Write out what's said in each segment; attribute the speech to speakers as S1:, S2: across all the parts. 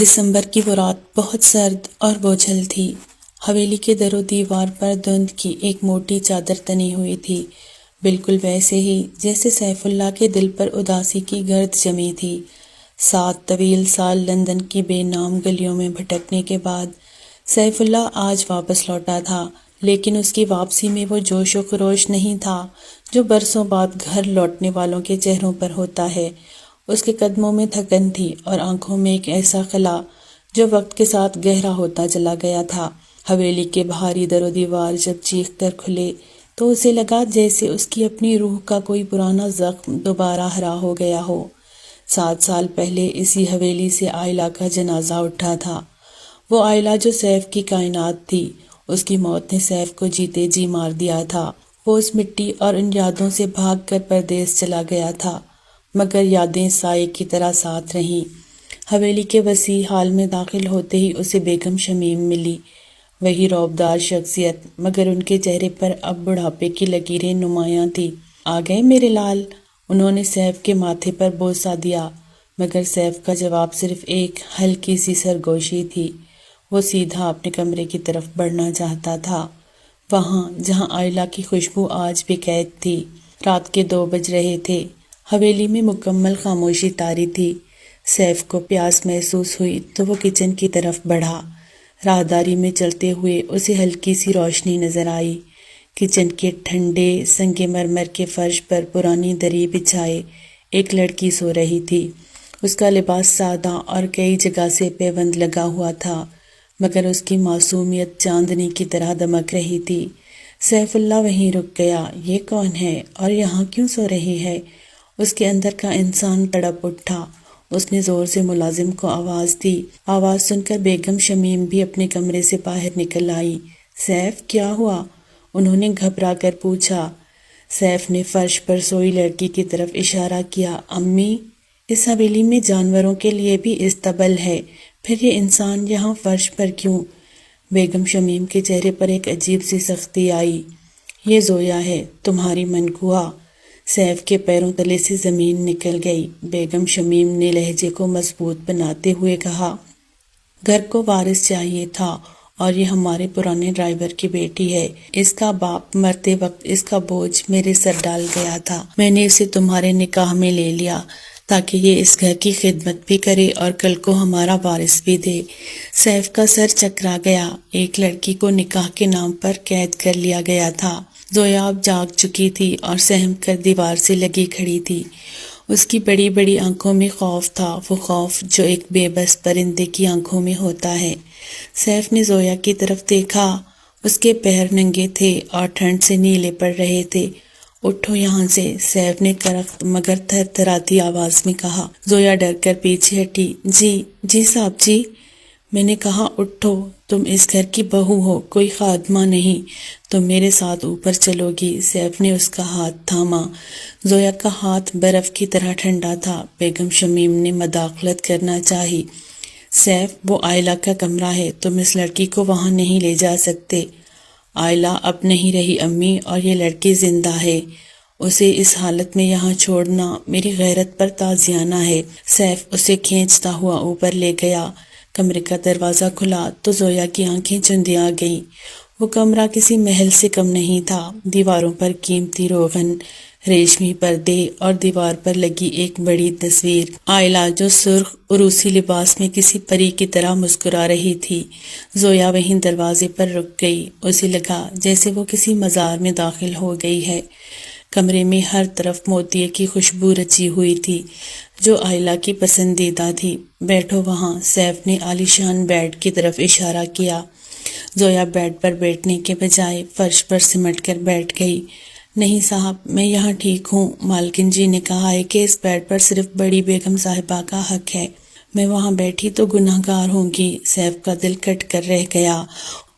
S1: دسمبر کی وہ رات بہت سرد اور بوجھل تھی۔ حویلی کے در و دیوار پر دھند کی ایک موٹی چادر تنی ہوئی تھی، بالکل ویسے ہی جیسے سیف اللہ کے دل پر اداسی کی گرد جمی تھی۔ 7 طویل سال لندن کی بے نام گلیوں میں بھٹکنے کے بعد سیف اللہ آج واپس لوٹا تھا، لیکن اس کی واپسی میں وہ جوش و خروش نہیں تھا جو برسوں بعد گھر لوٹنے والوں کے چہروں پر ہوتا ہے۔ اس کے قدموں میں تھکن تھی اور آنکھوں میں ایک ایسا خلا جو وقت کے ساتھ گہرا ہوتا چلا گیا تھا۔ حویلی کے بھاری در و دیوار جب چیخ کر کھلے تو اسے لگا جیسے اس کی اپنی روح کا کوئی پرانا زخم دوبارہ ہرا ہو گیا ہو۔ 7 سال پہلے اسی حویلی سے آئلہ کا جنازہ اٹھا تھا، وہ آئلہ جو سیف کی کائنات تھی۔ اس کی موت نے سیف کو جیتے جی مار دیا تھا۔ وہ اس مٹی اور ان یادوں سے بھاگ کر پردیس چلا گیا تھا، مگر یادیں سائے کی طرح ساتھ رہیں۔ حویلی کے وسیع ہال میں داخل ہوتے ہی اسے بیگم شمیم ملی، وہی رعبدار شخصیت، مگر ان کے چہرے پر اب بڑھاپے کی لکیریں نمایاں تھیں۔ آ گئے میرے لال، انہوں نے سیف کے ماتھے پر بوسہ دیا، مگر سیف کا جواب صرف ایک ہلکی سی سرگوشی تھی۔ وہ سیدھا اپنے کمرے کی طرف بڑھنا چاہتا تھا، وہاں جہاں آئلہ کی خوشبو آج بھی قید تھی۔ رات کے 2 بج رہے تھے، حویلی میں مکمل خاموشی طاری تھی۔ سیف کو پیاس محسوس ہوئی تو وہ کچن کی طرف بڑھا۔ راہداری میں چلتے ہوئے اسے ہلکی سی روشنی نظر آئی۔ کچن کے ٹھنڈے سنگ مرمر کے فرش پر پرانی دری بچھائے ایک لڑکی سو رہی تھی۔ اس کا لباس سادہ اور کئی جگہ سے پیوند لگا ہوا تھا، مگر اس کی معصومیت چاندنی کی طرح دمک رہی تھی۔ سیف اللہ وہیں رک گیا۔ یہ کون ہے اور یہاں کیوں سو رہی ہے؟ اس کے اندر کا انسان تڑپ اٹھا۔ اس نے زور سے ملازم کو آواز دی۔ آواز سن کر بیگم شمیم بھی اپنے کمرے سے باہر نکل آئی۔ سیف، کیا ہوا؟ انہوں نے گھبرا کر پوچھا۔ سیف نے فرش پر سوئی لڑکی کی طرف اشارہ کیا۔ امی، اس حویلی میں جانوروں کے لیے بھی استبل ہے، پھر یہ انسان یہاں فرش پر کیوں؟ بیگم شمیم کے چہرے پر ایک عجیب سی سختی آئی۔ یہ زویا ہے، تمہاری منکوہا۔ سیف کے پیروں تلے سے زمین نکل گئی۔ بیگم شمیم نے لہجے کو مضبوط بناتے ہوئے کہا، گھر کو وارث چاہیے تھا اور یہ ہمارے پرانے ڈرائیور کی بیٹی ہے۔ اس کا باپ مرتے وقت اس کا بوجھ میرے سر ڈال گیا تھا۔ میں نے اسے تمہارے نکاح میں لے لیا تاکہ یہ اس گھر کی خدمت بھی کرے اور کل کو ہمارا وارث بھی دے۔ سیف کا سر چکرا گیا۔ ایک لڑکی کو نکاح کے نام پر قید کر لیا گیا تھا۔ زویا اب جاگ چکی تھی اور سہم کر دیوار سے لگی کھڑی تھی۔ اس کی بڑی بڑی آنکھوں میں خوف تھا، وہ خوف جو ایک بے بس پرندے کی آنکھوں میں ہوتا ہے۔ سیف نے زویا کی طرف دیکھا۔ اس کے پیر ننگے تھے اور ٹھنڈ سے نیلے پڑ رہے تھے۔ اٹھو یہاں سے، سیف نے کرخت مگر تھر تھراتی آواز میں کہا۔ زویا ڈر کر پیچھے ہٹی۔ جی صاحب جی، میں نے کہا اٹھو، تم اس گھر کی بہو ہو، کوئی خادمہ نہیں، تم میرے ساتھ اوپر چلو گی۔ سیف نے اس کا ہاتھ تھاما۔ زویا کا ہاتھ برف کی طرح ٹھنڈا تھا۔ بیگم شمیم نے مداخلت کرنا چاہی۔ سیف، وہ آئلہ کا کمرہ ہے، تم اس لڑکی کو وہاں نہیں لے جا سکتے۔ آئلہ اب نہیں رہی امی، اور یہ لڑکی زندہ ہے، اسے اس حالت میں یہاں چھوڑنا میری غیرت پر تازیانہ ہے۔ سیف اسے کھینچتا ہوا اوپر لے گیا۔ کمرے کا دروازہ کھلا تو زویا کی آنکھیں چندیاں گئیں۔ وہ کمرہ کسی محل سے کم نہیں تھا۔ دیواروں پر قیمتی روغن، ریشمی پردے اور دیوار پر لگی ایک بڑی تصویر، آئلہ جو سرخ عروسی لباس میں کسی پری کی طرح مسکرا رہی تھی۔ زویا وہیں دروازے پر رک گئی۔ اسے لگا جیسے وہ کسی مزار میں داخل ہو گئی ہے۔ کمرے میں ہر طرف موتیے کی خوشبو رچی ہوئی تھی جو آئلہ کی پسندیدہ تھی۔ بیٹھو وہاں، سیف نے عالیشان بیڈ کی طرف اشارہ کیا۔ زویا بیڈ پر بیٹھنے کے بجائے فرش پر سمٹ کر بیٹھ گئی۔ نہیں صاحب، میں یہاں ٹھیک ہوں، مالکن جی نے کہا ہے کہ اس بیڈ پر صرف بڑی بیگم صاحبہ کا حق ہے، میں وہاں بیٹھی تو گناہ گار ہوں گی۔ سیف کا دل کٹ کر رہ گیا۔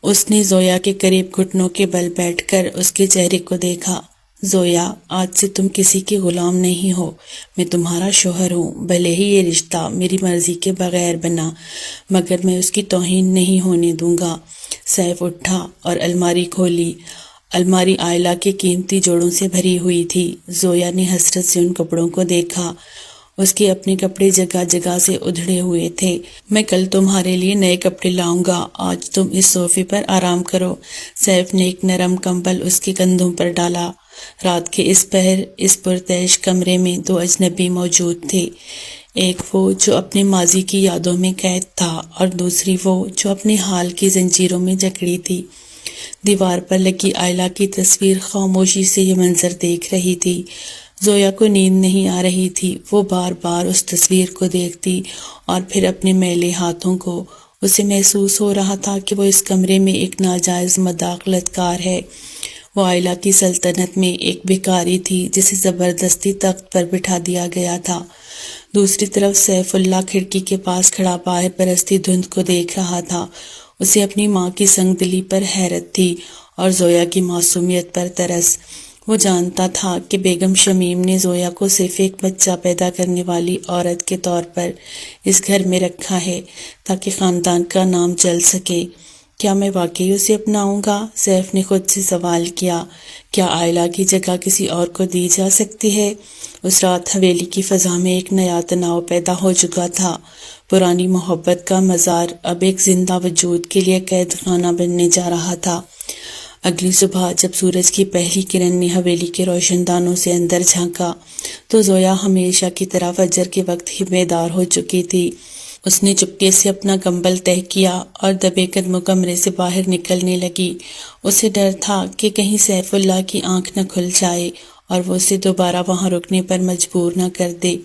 S1: اس نے زویا کے قریب گھٹنوں کے بل بیٹھ کر اس کے چہرے کو دیکھا۔ زویا، آج سے تم کسی کی غلام نہیں ہو، میں تمہارا شوہر ہوں، بھلے ہی یہ رشتہ میری مرضی کے بغیر بنا، مگر میں اس کی توہین نہیں ہونے دوں گا۔ سیف اٹھا اور الماری کھولی۔ الماری آئلہ کے قیمتی جوڑوں سے بھری ہوئی تھی۔ زویا نے حسرت سے ان کپڑوں کو دیکھا۔ اس کے اپنے کپڑے جگہ جگہ سے ادھڑے ہوئے تھے۔ میں کل تمہارے لیے نئے کپڑے لاؤں گا، آج تم اس صوفے پر آرام کرو۔ سیف نے ایک نرم کمبل اس کے کندھوں پر ڈالا۔ رات کے اس پہر اس پرتعش کمرے میں دو اجنبی موجود تھے، ایک وہ جو اپنے ماضی کی یادوں میں قید تھا اور دوسری وہ جو اپنے حال کی زنجیروں میں جکڑی تھی۔ دیوار پر لگی آئلہ کی تصویر خاموشی سے یہ منظر دیکھ رہی تھی۔ زویا کو نیند نہیں آ رہی تھی، وہ بار بار اس تصویر کو دیکھتی اور پھر اپنے میلے ہاتھوں کو۔ اسے محسوس ہو رہا تھا کہ وہ اس کمرے میں ایک ناجائز مداخلت کار ہے۔ وہ آئلہ کی سلطنت میں ایک بھکاری تھی جسے زبردستی تخت پر بٹھا دیا گیا تھا۔ دوسری طرف سیف اللہ کھڑکی کے پاس کھڑا باہر برستی دھند کو دیکھ رہا تھا۔ اسے اپنی ماں کی سنگ دلی پر حیرت تھی اور زویا کی معصومیت پر ترس۔ وہ جانتا تھا کہ بیگم شمیم نے زویا کو صرف ایک بچہ پیدا کرنے والی عورت کے طور پر اس گھر میں رکھا ہے تاکہ خاندان کا نام چل سکے۔ کیا میں واقعی اسے اپناؤں گا؟ سیف نے خود سے سوال کیا۔ کیا آئلہ کی جگہ کسی اور کو دی جا سکتی ہے؟ اس رات حویلی کی فضا میں ایک نیا تناؤ پیدا ہو چکا تھا۔ پرانی محبت کا مزار اب ایک زندہ وجود کے لیے قید خانہ بننے جا رہا تھا۔ اگلی صبح جب سورج کی پہلی کرن نے حویلی کے روشن دانوں سے اندر جھانکا تو زویا ہمیشہ کی طرح فجر کے وقت ہی بیدار ہو چکی تھی۔ اس نے چپکے سے اپنا کمبل تہہ کیا اور دبے قدموں کمرے سے باہر نکلنے لگی۔ اسے ڈر تھا کہ کہیں سیف اللہ کی آنکھ نہ کھل جائے اور وہ اسے دوبارہ وہاں رکنے پر مجبور نہ کر دے۔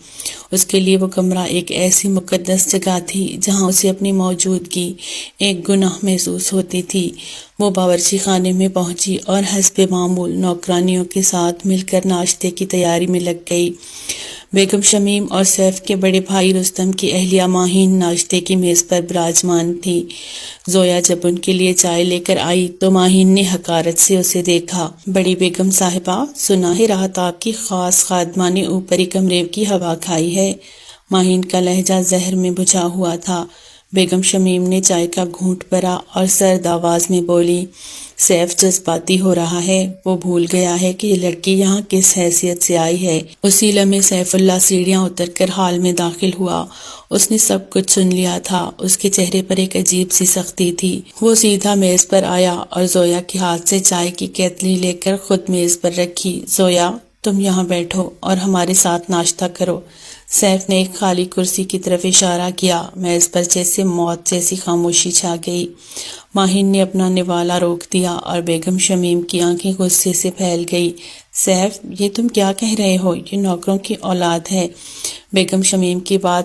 S1: اس کے لیے وہ کمرہ ایک ایسی مقدس جگہ تھی جہاں اسے اپنی موجودگی ایک گناہ محسوس ہوتی تھی۔ وہ باورچی خانے میں پہنچی اور حسب معمول نوکرانیوں کے ساتھ مل کر ناشتے کی تیاری میں لگ گئی۔ بیگم شمیم اور سیف کے بڑے بھائی رستم کی اہلیہ ماہین ناشتے کی میز پر براجمان تھی۔ زویا جب ان کے لیے چائے لے کر آئی تو ماہین نے حقارت سے اسے دیکھا۔ بڑی بیگم صاحبہ، سنا ہے رات آپ کی خاص خادمہ نے اوپری کمرے کی ہوا کھائی ہے۔ ماہین کا لہجہ زہر میں بجھا ہوا تھا۔ بیگم شمیم نے چائے کا گھونٹ بھرا اور سرد آواز میں بولی، سیف جذباتی ہو رہا ہے، وہ بھول گیا ہے کہ یہ لڑکی یہاں کس حیثیت سے آئی ہے۔ اسی لمحے سیف اللہ سیڑھیاں اتر کر ہال میں داخل ہوا۔ اس نے سب کچھ سن لیا تھا۔ اس کے چہرے پر ایک عجیب سی سختی تھی۔ وہ سیدھا میز پر آیا اور زویا کے ہاتھ سے چائے کی کیتلی لے کر خود میز پر رکھی۔ زویا، تم یہاں بیٹھو اور ہمارے ساتھ ناشتہ کرو۔ سیف نے ایک خالی کرسی کی طرف اشارہ کیا۔ میز پر جیسے موت جیسی خاموشی چھا گئی۔ ماہین نے اپنا نوالا روک دیا اور بیگم شمیم کی آنکھیں غصے سے پھیل گئی۔ سیف، یہ تم کیا کہہ رہے ہو؟ یہ نوکروں کی اولاد ہے۔ بیگم شمیم کی بات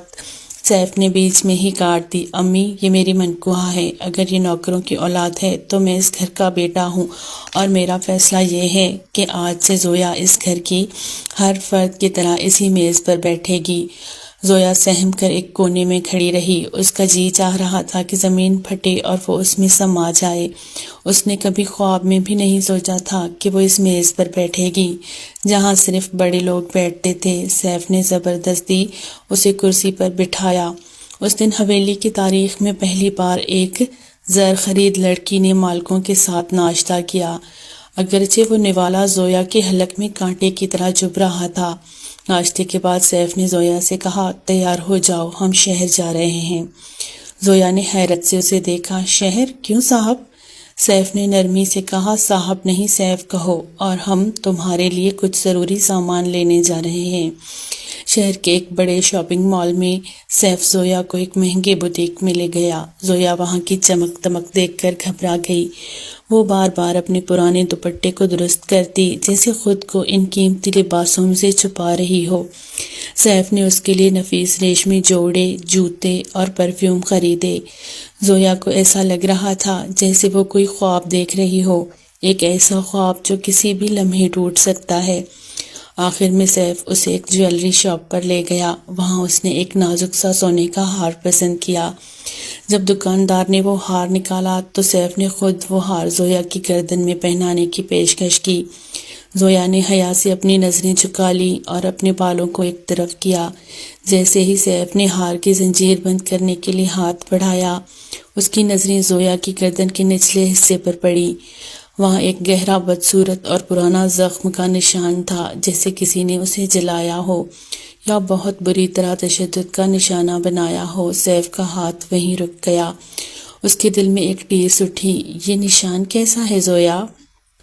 S1: سیف نے بیچ میں ہی کاٹ دی۔ امی، یہ میری منقوہ ہے۔ اگر یہ نوکروں کی اولاد ہے تو میں اس گھر کا بیٹا ہوں اور میرا فیصلہ یہ ہے کہ آج سے زویا اس گھر کی ہر فرد کی طرح اسی میز پر بیٹھے گی۔ زویا سہم کر ایک کونے میں کھڑی رہی۔ اس کا جی چاہ رہا تھا کہ زمین پھٹے اور وہ اس میں سما جائے۔ اس نے کبھی خواب میں بھی نہیں سوچا تھا کہ وہ اس میز پر بیٹھے گی جہاں صرف بڑے لوگ بیٹھتے تھے۔ سیف نے زبردستی اسے کرسی پر بٹھایا۔ اس دن حویلی کی تاریخ میں پہلی بار ایک زر خرید لڑکی نے مالکوں کے ساتھ ناشتہ کیا، اگرچہ وہ نوالا زویا کے حلق میں کانٹے کی طرح چبھ رہا تھا۔ ناشتے کے بعد سیف نے زویا سے کہا، تیار ہو جاؤ، ہم شہر جا رہے ہیں۔ زویا نے حیرت سے اسے دیکھا۔ شہر؟ کیوں صاحب؟ سیف نے نرمی سے کہا، صاحب نہیں سیف کہو، اور ہم تمہارے لیے کچھ ضروری سامان لینے جا رہے ہیں۔ شہر کے ایک بڑے شاپنگ مال میں سیف زویا کو ایک مہنگے بوتیک میں لے گیا۔ زویا وہاں کی چمک دمک دیکھ کر گھبرا گئی۔ وہ بار بار اپنے پرانے دوپٹے کو درست کرتی جیسے خود کو ان قیمتی لباسوں سے چھپا رہی ہو۔ سیف نے اس کے لیے نفیس ریشمی جوڑے، جوتے اور پرفیوم خریدے۔ زویا کو ایسا لگ رہا تھا جیسے وہ کوئی خواب دیکھ رہی ہو، ایک ایسا خواب جو کسی بھی لمحے ٹوٹ سکتا ہے۔ آخر میں سیف اسے ایک جویلری شاپ پر لے گیا۔ وہاں اس نے ایک نازک سا سونے کا ہار پسند کیا۔ جب دکاندار نے وہ ہار نکالا تو سیف نے خود وہ ہار زویا کی گردن میں پہنانے کی پیشکش کی۔ زویا نے حیا سے اپنی نظریں جھکا لی اور اپنے بالوں کو ایک طرف کیا۔ جیسے ہی سیف نے ہار کی زنجیر بند کرنے کے لیے ہاتھ بڑھایا، اس کی نظریں زویا کی گردن کے نچلے حصے پر پڑی۔ وہاں ایک گہرا بدصورت اور پرانا زخم کا نشان تھا، جیسے کسی نے اسے جلایا ہو یا بہت بری طرح تشدد کا نشانہ بنایا ہو۔ سیف کا ہاتھ وہیں رک گیا۔ اس کے دل میں ایک ٹیس اٹھی، یہ نشان کیسا ہے زویا؟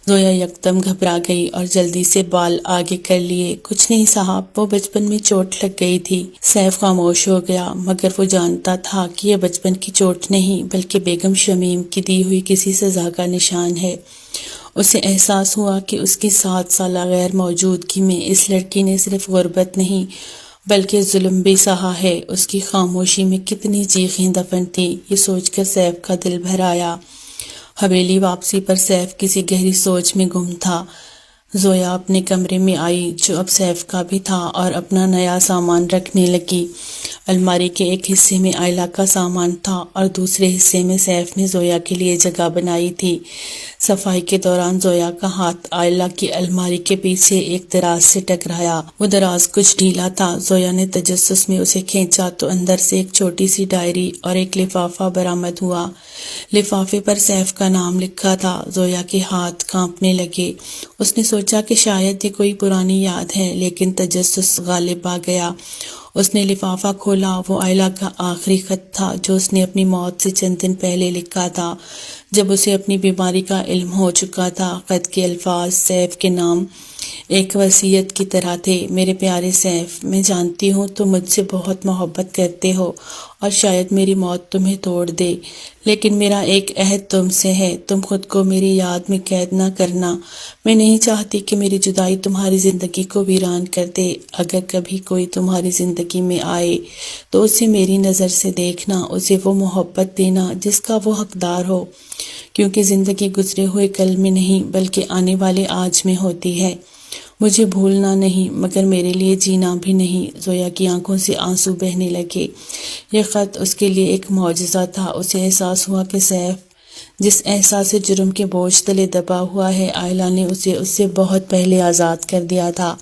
S1: زویا یکدم گھبرا گئی اور جلدی سے بال آگے کر لیے۔ کچھ نہیں صاحب، وہ بچپن میں چوٹ لگ گئی تھی۔ سیف خاموش ہو گیا، مگر وہ جانتا تھا کہ یہ بچپن کی چوٹ نہیں بلکہ بیگم شمیم کی دی ہوئی کسی سزا کا نشان ہے۔ اسے احساس ہوا کہ اس کی 7 سالہ غیر موجودگی میں اس لڑکی نے صرف غربت نہیں بلکہ ظلم بھی سہا ہے۔ اس کی خاموشی میں کتنی چیخیں دفن تھی، یہ سوچ کر سیف کا دل بھر آیا۔ حویلی واپسی پر سیف کسی گہری سوچ میں گم تھا۔ زویا اپنے کمرے میں آئی، جو اب سیف کا بھی تھا، اور اپنا نیا سامان رکھنے لگی۔ الماری کے ایک حصے میں آئلہ کا سامان تھا اور دوسرے حصے میں سیف نے زویا کے لیے جگہ بنائی تھی۔ صفائی کے دوران زویا کا ہاتھ آئلہ کی الماری کے پیچھے ایک دراز سے ٹکرایا۔ وہ دراز کچھ ڈھیلا تھا۔ زویا نے تجسس میں اسے کھینچا تو اندر سے ایک چھوٹی سی ڈائری اور ایک لفافہ برآمد ہوا۔ لفافے پر سیف کا نام لکھا تھا۔ زویا کے ہاتھ کانپنے لگے۔ اس نے سوچا کہ شاید یہ کوئی پرانی یاد ہے، لیکن تجسس غالب آ گیا۔ اس نے لفافہ کھولا۔ وہ آئلہ کا آخری خط تھا جو اس نے اپنی موت سے چند دن پہلے لکھا تھا، جب اسے اپنی بیماری کا علم ہو چکا تھا۔ خط کے الفاظ سیف کے نام ایک وصیت کی طرح تھے۔ میرے پیارے سیف، میں جانتی ہوں تم مجھ سے بہت محبت کرتے ہو اور شاید میری موت تمہیں توڑ دے، لیکن میرا ایک عہد تم سے ہے، تم خود کو میری یاد میں قید نہ کرنا۔ میں نہیں چاہتی کہ میری جدائی تمہاری زندگی کو ویران کر دے۔ اگر کبھی کوئی تمہاری زندگی میں آئے تو اسے میری نظر سے دیکھنا، اسے وہ محبت دینا جس کا وہ حقدار ہو، کیونکہ زندگی گزرے ہوئے کل میں نہیں بلکہ آنے والے آج میں ہوتی ہے۔ مجھے بھولنا نہیں مگر میرے لیے جینا بھی نہیں۔ زویا کی آنکھوں سے آنسو بہنے لگے۔ یہ خط اس کے لیے ایک معجزہ تھا۔ اسے احساس ہوا کہ سیف جس احساس جرم کے بوجھ تلے دبا ہوا ہے، آئلہ نے اسے اس سے بہت پہلے آزاد کر دیا تھا۔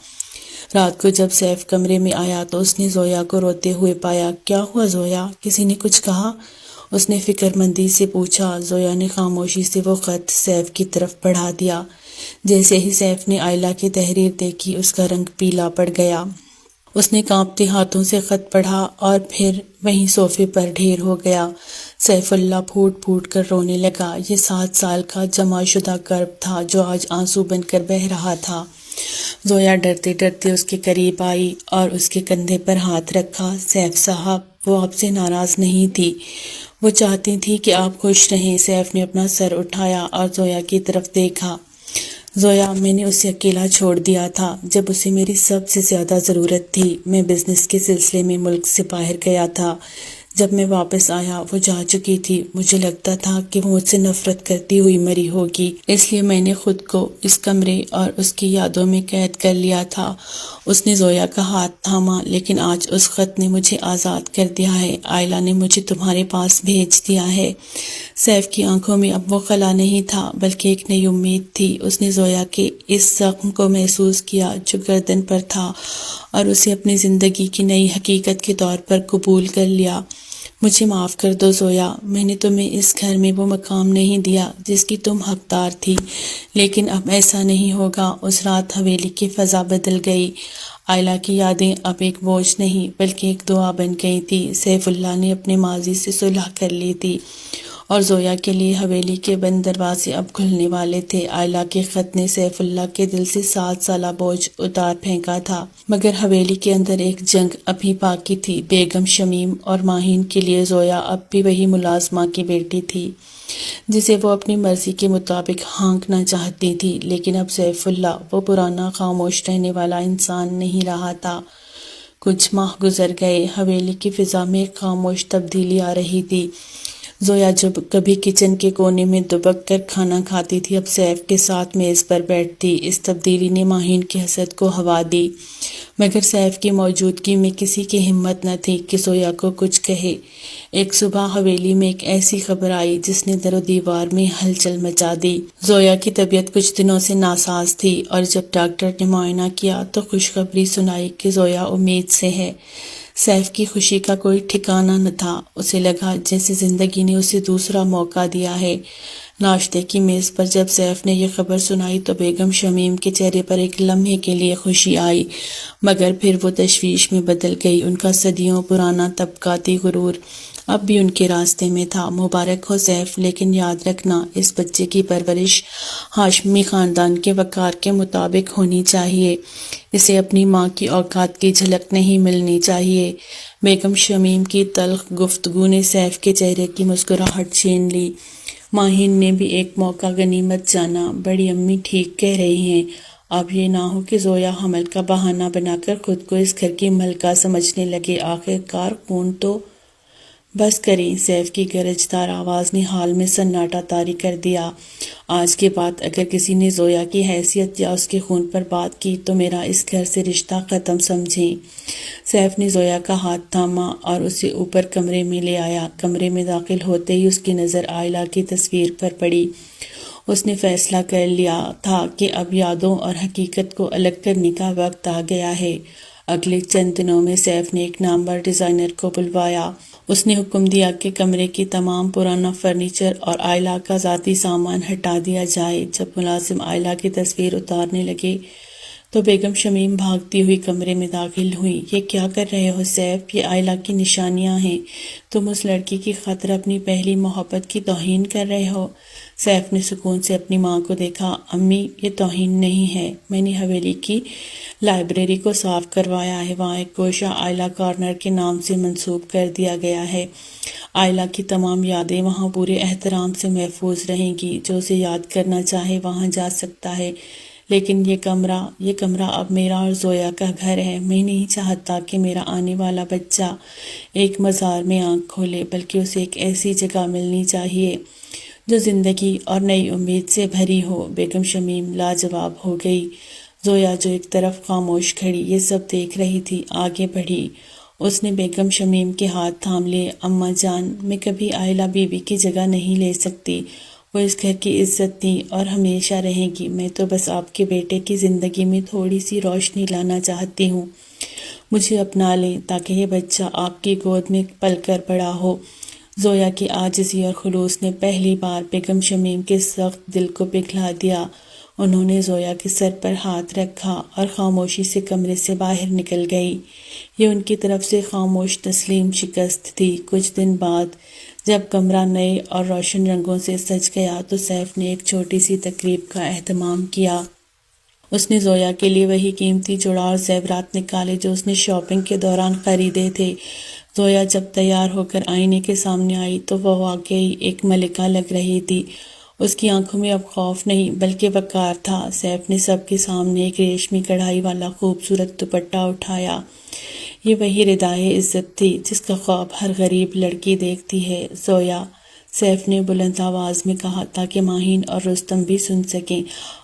S1: رات کو جب سیف کمرے میں آیا تو اس نے زویا کو روتے ہوئے پایا۔ کیا ہوا زویا؟ کسی نے کچھ کہا؟ اس نے فکر مندی سے پوچھا۔ زویا نے خاموشی سے وہ خط سیف کی طرف بڑھا دیا۔ جیسے ہی سیف نے آئلہ کی تحریر دیکھی، اس کا رنگ پیلا پڑ گیا۔ اس نے کانپتے ہاتھوں سے خط پڑھا اور پھر وہیں صوفے پر ڈھیر ہو گیا۔ سیف اللہ پھوٹ پھوٹ کر رونے لگا۔ یہ 7 سال کا جمع شدہ کرب تھا جو آج آنسو بن کر بہہ رہا تھا۔ زویا ڈرتے ڈرتے اس کے قریب آئی اور اس کے کندھے پر ہاتھ رکھا۔ سیف صاحب، وہ آپ سے ناراض نہیں تھی، وہ چاہتی تھی کہ آپ خوش رہیں۔ سیف نے اپنا سر اٹھایا اور زویا کی طرف دیکھا۔ زویا، میں نے اسے اکیلا چھوڑ دیا تھا جب اسے میری سب سے زیادہ ضرورت تھی۔ میں بزنس کے سلسلے میں ملک سے باہر گیا تھا۔ جب میں واپس آیا وہ جا چکی تھی۔ مجھے لگتا تھا کہ وہ مجھ سے نفرت کرتی ہوئی مری ہوگی، اس لیے میں نے خود کو اس کمرے اور اس کی یادوں میں قید کر لیا تھا۔ اس نے زویا کا ہاتھ تھاما۔ لیکن آج اس خط نے مجھے آزاد کر دیا ہے۔ آئلہ نے مجھے تمہارے پاس بھیج دیا ہے۔ سیف کی آنکھوں میں اب وہ خلا نہیں تھا بلکہ ایک نئی امید تھی۔ اس نے زویا کے اس زخم کو محسوس کیا جو گردن پر تھا اور اسے اپنی زندگی کی نئی حقیقت کے طور پر قبول کر لیا۔ مجھے معاف کر دو زویا، میں نے تمہیں اس گھر میں وہ مقام نہیں دیا جس کی تم حقدار تھی، لیکن اب ایسا نہیں ہوگا۔ اس رات حویلی کی فضا بدل گئی۔ آئلہ کی یادیں اب ایک بوجھ نہیں بلکہ ایک دعا بن گئی تھی۔ سیف اللہ نے اپنے ماضی سے صلح کر لی تھی اور زویا کے لیے حویلی کے بند دروازے اب کھلنے والے تھے۔ آئلہ کے خط نے سیف اللہ کے دل سے 7 سالہ بوجھ اتار پھینکا تھا، مگر حویلی کے اندر ایک جنگ ابھی باقی تھی۔ بیگم شمیم اور ماہین کے لیے زویا اب بھی وہی ملازمہ کی بیٹی تھی جسے وہ اپنی مرضی کے مطابق ہانکنا چاہتی تھی، لیکن اب سیف اللہ وہ پرانا خاموش رہنے والا انسان نہیں رہا تھا۔ کچھ ماہ گزر گئے۔ حویلی کی فضا میں ایک خاموش تبدیلی آ رہی تھی۔ زویا جب کبھی کچن کے کونے میں دبک کر کھانا کھاتی تھی، اب سیف کے ساتھ میز پر بیٹھتی۔ اس تبدیلی نے ماہین کی حسد کو ہوا دی، مگر سیف کی موجودگی میں کسی کی ہمت نہ تھی کہ زویا کو کچھ کہے۔ ایک صبح حویلی میں ایک ایسی خبر آئی جس نے در و دیوار میں ہلچل مچا دی۔ زویا کی طبیعت کچھ دنوں سے ناساز تھی اور جب ڈاکٹر نے معائنہ کیا تو خوشخبری سنائی کہ زویا امید سے ہے۔ سیف کی خوشی کا کوئی ٹھکانہ نہ تھا۔ اسے لگا جیسے زندگی نے اسے دوسرا موقع دیا ہے۔ ناشتے کی میز پر جب سیف نے یہ خبر سنائی تو بیگم شمیم کے چہرے پر ایک لمحے کے لیے خوشی آئی، مگر پھر وہ تشویش میں بدل گئی۔ ان کا صدیوں پرانا طبقاتی غرور اب بھی ان کے راستے میں تھا۔ مبارک ہو سیف، لیکن یاد رکھنا اس بچے کی پرورش ہاشمی خاندان کے وقار کے مطابق ہونی چاہیے، اسے اپنی ماں کی اوقات کی جھلک نہیں ملنی چاہیے۔ بیگم شمیم کی تلخ گفتگو نے سیف کے چہرے کی مسکراہٹ چھین لی۔ ماہین نے بھی ایک موقع غنیمت جانا۔ بڑی امی ٹھیک کہہ رہی ہیں، اب یہ نہ ہو کہ زویا حمل کا بہانہ بنا کر خود کو اس گھر کی ملکہ سمجھنے لگے، آخر کار خون تو بس کریں۔ سیف کی گرجدار آواز نے حال میں سناٹا طاری کر دیا۔ آج کے بعد اگر کسی نے زویا کی حیثیت یا اس کے خون پر بات کی تو میرا اس گھر سے رشتہ ختم سمجھیں۔ سیف نے زویا کا ہاتھ تھاما اور اسے اوپر کمرے میں لے آیا۔ کمرے میں داخل ہوتے ہی اس کی نظر آئلہ کی تصویر پر پڑی۔ اس نے فیصلہ کر لیا تھا کہ اب یادوں اور حقیقت کو الگ کرنے کا وقت آ گیا ہے۔ اگلے چند دنوں میں سیف نے ایک نامور ڈیزائنر کو بلوایا۔ اس نے حکم دیا کہ کمرے کی تمام پرانا فرنیچر اور آئلہ کا ذاتی سامان ہٹا دیا جائے۔ جب ملازم آئلہ کی تصویر اتارنے لگے تو بیگم شمیم بھاگتی ہوئی کمرے میں داخل ہوئی۔ یہ کیا کر رہے ہو سیف؟ یہ آئلہ کی نشانیاں ہیں، تم اس لڑکی کی خاطر اپنی پہلی محبت کی توہین کر رہے ہو۔ سیف نے سکون سے اپنی ماں کو دیکھا۔ امی، یہ توہین نہیں ہے، میں نے حویلی کی لائبریری کو صاف کروایا ہے، وہاں ایک گوشہ آئلہ کارنر کے نام سے منسوب کر دیا گیا ہے۔ آئلہ کی تمام یادیں وہاں پورے احترام سے محفوظ رہیں گی، جو اسے یاد کرنا چاہے وہاں جا سکتا ہے۔ لیکن یہ کمرہ اب میرا اور زویا کا گھر ہے۔ میں نہیں چاہتا کہ میرا آنے والا بچہ ایک مزار میں آنکھ کھولے، بلکہ اسے ایک ایسی جگہ ملنی چاہیے جو زندگی اور نئی امید سے بھری ہو۔ بیگم شمیم لاجواب ہو گئی۔ زویا جو ایک طرف خاموش کھڑی یہ سب دیکھ رہی تھی، آگے بڑھی۔ اس نے بیگم شمیم کے ہاتھ تھام لیے۔ اماں جان، میں کبھی آئلہ بی بی کی جگہ نہیں لے سکتی، وہ اس گھر کی عزت تھی اور ہمیشہ رہے گی۔ میں تو بس آپ کے بیٹے کی زندگی میں تھوڑی سی روشنی لانا چاہتی ہوں، مجھے اپنا لیں تاکہ یہ بچہ آپ کی گود میں پل کر بڑا ہو۔ زویا کی عاجزی اور خلوص نے پہلی بار بیگم شمیم کے سخت دل کو پگھلا دیا۔ انہوں نے زویا کے سر پر ہاتھ رکھا اور خاموشی سے کمرے سے باہر نکل گئی۔ یہ ان کی طرف سے خاموش تسلیم شکست تھی۔ کچھ دن بعد جب کمرہ نئے اور روشن رنگوں سے سج گیا تو سیف نے ایک چھوٹی سی تقریب کا اہتمام کیا۔ اس نے زویا کے لیے وہی قیمتی جوڑا اور زیورات نکالے جو اس نے شاپنگ کے دوران خریدے تھے۔ زویا جب تیار ہو کر آئینے کے سامنے آئی تو وہ واقعی ایک ملکہ لگ رہی تھی۔ اس کی آنکھوں میں اب خوف نہیں بلکہ وقار تھا۔ سیف نے سب کے سامنے ایک ریشمی کڑھائی والا خوبصورت دوپٹہ اٹھایا۔ یہ وہی ردائے عزت تھی جس کا خواب ہر غریب لڑکی دیکھتی ہے۔ زویا، سیف نے بلند آواز میں کہا تاکہ ماہین اور رستم بھی سن سکیں،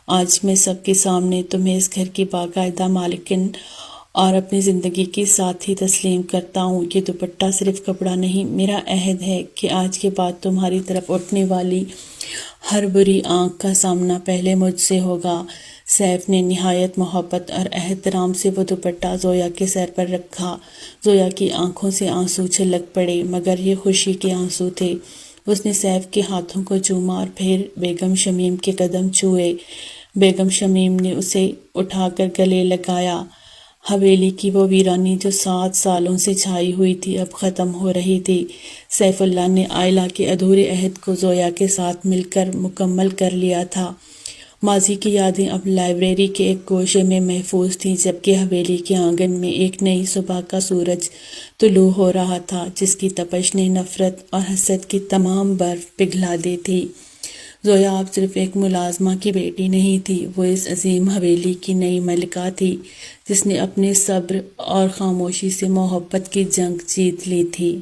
S1: آج میں سب کے سامنے تمہیں اس گھر کی باقاعدہ مالکن اور اپنی زندگی کی ساتھی تسلیم کرتا ہوں۔ یہ دوپٹہ صرف کپڑا نہیں، میرا عہد ہے کہ آج کے بعد تمہاری طرف اٹھنے والی ہر بری آنکھ کا سامنا پہلے مجھ سے ہوگا۔ سیف نے نہایت محبت اور احترام سے وہ دوپٹہ زویا کے سر پر رکھا۔ زویا کی آنکھوں سے آنسو چھلک پڑے، مگر یہ خوشی کے آنسو تھے۔ اس نے سیف کے ہاتھوں کو چوما اور پھر بیگم شمیم کے قدم چھوئے۔ بیگم شمیم نے اسے اٹھا کر گلے لگایا۔ حویلی کی وہ ویرانی جو 7 سالوں سے چھائی ہوئی تھی اب ختم ہو رہی تھی۔ سیف اللہ نے آئلہ کے ادھورے عہد کو زویا کے ساتھ مل کر مکمل کر لیا تھا۔ ماضی کی یادیں اب لائبریری کے ایک گوشے میں محفوظ تھیں، جبکہ حویلی کے آنگن میں ایک نئی صبح کا سورج طلوع ہو رہا تھا جس کی تپش نے نفرت اور حسد کی تمام برف پگھلا دی تھی۔ زویا اب صرف ایک ملازمہ کی بیٹی نہیں تھی، وہ اس عظیم حویلی کی نئی ملکہ تھی جس نے اپنے صبر اور خاموشی سے محبت کی جنگ جیت لی تھی۔